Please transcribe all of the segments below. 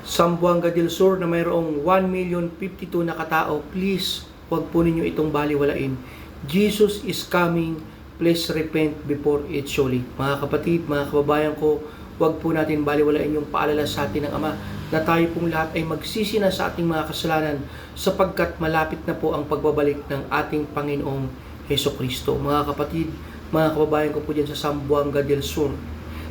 Zamboanga del Sur na mayroong 1,052,000 na katao, please, huwag po ninyo itong baliwalain. Jesus is coming, please repent before it's too late. Mga kapatid, mga kababayan ko, huwag po natin baliwalain yung paalala sa atin ng Ama na tayo pong lahat ay magsisi na sa ating mga kasalanan sapagkat malapit na po ang pagbabalik ng ating Panginoong Hesukristo. Mga kapatid, mga kababayan ko po dyan sa Zamboanga del Sur,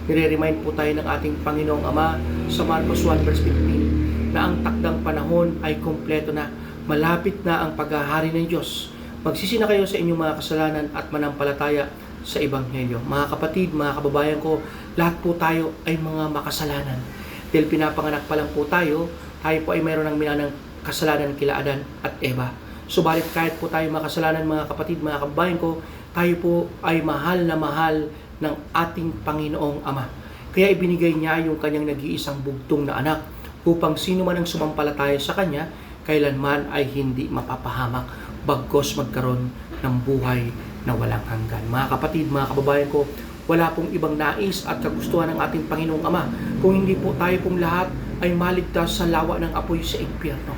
nire-remind po tayo ng ating Panginoong Ama sa Marcos 1 verse 15 na ang takdang panahon ay kompleto na, malapit na ang paghahari ng Diyos. Magsisi na kayo sa inyong mga kasalanan at manampalataya sa Ebanghelyo. Mga kapatid, mga kababayan ko, lahat po tayo ay mga makasalanan. Dahil pinapanganak pa lang po tayo po ay mayroon ng minanang kasalanan kila Adan at Eva. Subalit kahit po tayo makasalanan, mga kapatid, mga kababayan ko, tayo po ay mahal na mahal ng ating Panginoong Ama. Kaya ibinigay niya yung kanyang nag-iisang bugtong na anak upang sino man ang sumampalataya sa kanya, kailanman ay hindi mapapahamak, bagkos magkaroon ng buhay na walang hanggan. Mga kapatid, mga kababayan ko, wala pong ibang nais at kagustuhan ng ating Panginoong Ama kung hindi po tayo pong lahat ay maligtas sa lawa ng apoy sa impyerno.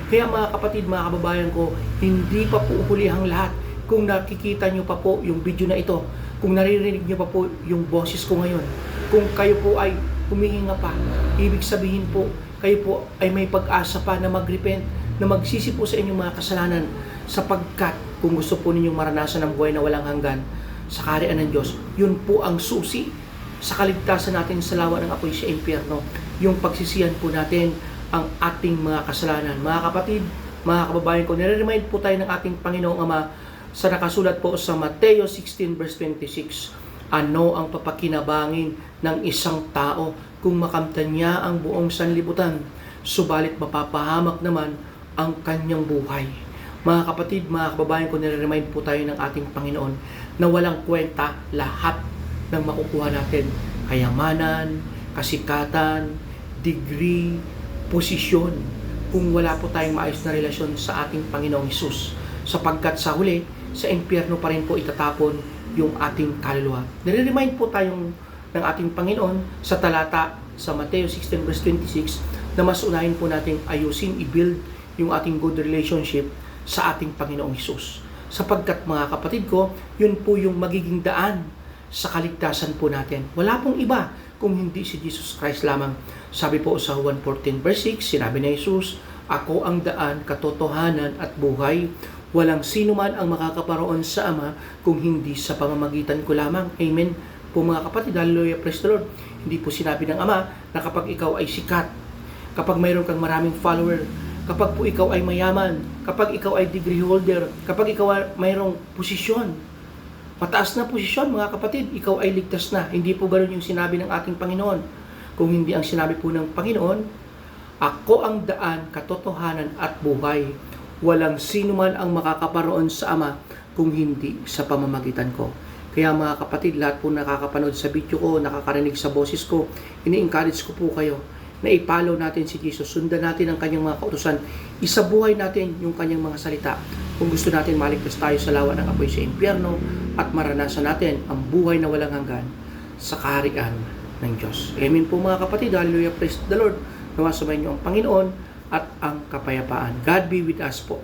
Kaya mga kapatid, mga kababayan ko, hindi pa po huli ang lahat. Kung nakikita nyo pa po yung video na ito, kung naririnig nyo pa po yung boses ko ngayon, kung kayo po ay humihinga pa, ibig sabihin po, kayo po ay may pag-asa pa na mag-repent, na magsisi po sa inyong mga kasalanan, sapagkat kung gusto po ninyong maranasan ng buhay na walang hanggan sa kaharian ng Diyos, yun po ang susi sa kaligtasan natin sa lawa ng apoy sa impyerno, yung pagsisihan po natin ang ating mga kasalanan. Mga kapatid, mga kababayan ko, nire-remind po tayo ng ating Panginoong Ama sa nakasulat po sa Mateo 16 verse 26. Ano ang papakinabangin ng isang tao kung makamtan niya ang buong sanlibutan, subalit mapapahamak naman ang kanyang buhay? Mga kapatid, mga kababayan ko, nire-remind po tayo ng ating Panginoon na walang kwenta lahat ng makukuha natin. Kayamanan, kasikatan, degree, posisyon, kung wala po tayong maayos na relasyon sa ating Panginoong Hesus. Sapagkat sa huli, sa impyerno pa rin po itatapon yung ating kaluluwa. Nire-remind po tayong ng ating Panginoon sa talata sa Mateo 16 verse 26 na mas unahin po nating ayusin, i-build yung ating good relationship sa ating Panginoong Hesus. Sapagkat mga kapatid ko, yun po yung magiging daan sa kaligtasan po natin. Wala pong iba kung hindi si Jesus Christ lamang. Sabi po sa Juan 14 verse 6, sinabi ni Jesus, ako ang daan, katotohanan at buhay. Walang sino man ang makakaparoon sa Ama kung hindi sa pamamagitan ko lamang. Amen po mga kapatid. Hallelujah, praise the Lord. Hindi po sinabi ng Ama na kapag ikaw ay sikat, kapag mayroon kang maraming follower, kapag po ikaw ay mayaman, kapag ikaw ay degree holder, kapag ikaw ay mayroong posisyon, mataas na posisyon mga kapatid, ikaw ay ligtas na. Hindi po ganoon yung sinabi ng ating Panginoon. Kung hindi ang sinabi po ng Panginoon, ako ang daan, katotohanan at buhay. Walang sino man ang makakaparoon sa Ama kung hindi sa pamamagitan ko. Kaya mga kapatid, lahat po nakakapanood sa video ko, nakakarinig sa boses ko, ini-encourage ko po kayo na i-follow natin si Jesus, sundan natin ang kanyang mga kautusan, isabuhay natin yung kanyang mga salita. Kung gusto natin maligtas tayo sa lawa ng apoy sa impyerno at maranasan natin ang buhay na walang hanggan sa kaharian ng Diyos. Amen po mga kapatid. Hallelujah, praise the Lord. Nawa sumayin niyo ang Panginoon at ang kapayapaan. God be with us po.